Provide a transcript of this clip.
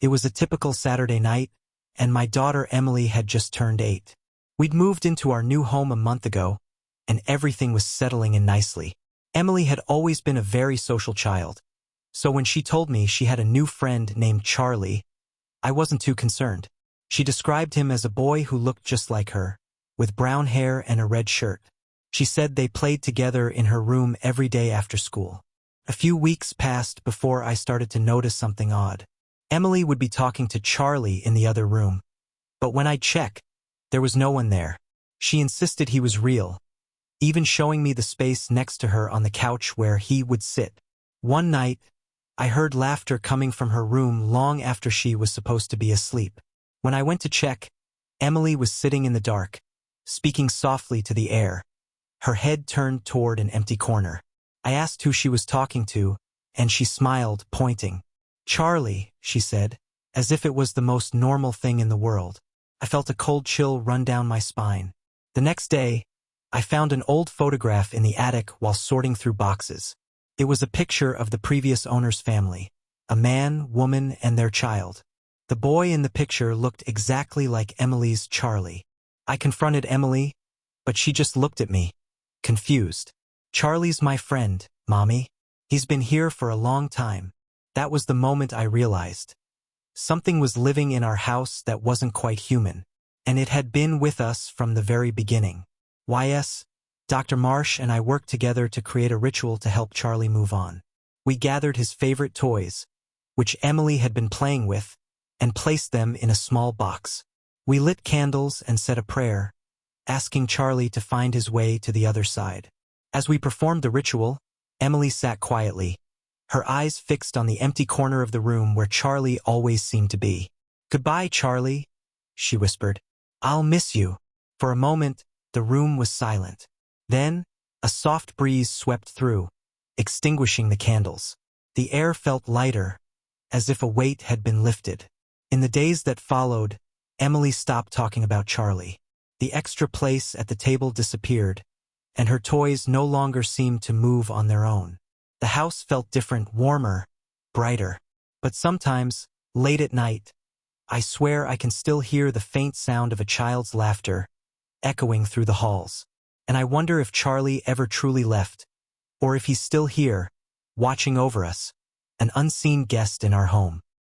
It was a typical Saturday night, and my daughter Emily had just turned 8. We'd moved into our new home a month ago, and everything was settling in nicely. Emily had always been a very social child, so when she told me she had a new friend named Charlie, I wasn't too concerned. She described him as a boy who looked just like her, with brown hair and a red shirt. She said they played together in her room every day after school. A few weeks passed before I started to notice something odd. Emily would be talking to Charlie in the other room, but when I'd check, there was no one there. She insisted he was real, even showing me the space next to her on the couch where he would sit. One night, I heard laughter coming from her room long after she was supposed to be asleep. When I went to check, Emily was sitting in the dark, speaking softly to the air, her head turned toward an empty corner. I asked who she was talking to, and she smiled, pointing. "Charlie," she said, as if it was the most normal thing in the world. I felt a cold chill run down my spine. The next day, I found an old photograph in the attic while sorting through boxes. It was a picture of the previous owner's family, a man, woman, and their child. The boy in the picture looked exactly like Emily's Charlie. I confronted Emily, but she just looked at me, confused. "Charlie's my friend, Mommy. He's been here for a long time." That was the moment I realized. Something was living in our house that wasn't quite human, and it had been with us from the very beginning. YS, Dr. Marsh and I worked together to create a ritual to help Charlie move on. We gathered his favorite toys, which Emily had been playing with, and placed them in a small box. We lit candles and said a prayer, asking Charlie to find his way to the other side. As we performed the ritual, Emily sat quietly, her eyes fixed on the empty corner of the room where Charlie always seemed to be. "Goodbye, Charlie," she whispered. "I'll miss you." For a moment, the room was silent. Then, a soft breeze swept through, extinguishing the candles. The air felt lighter, as if a weight had been lifted. In the days that followed, Emily stopped talking about Charlie. The extra place at the table disappeared, and her toys no longer seemed to move on their own. The house felt different, warmer, brighter. But sometimes, late at night, I swear I can still hear the faint sound of a child's laughter echoing through the halls. And I wonder if Charlie ever truly left, or if he's still here, watching over us, an unseen guest in our home.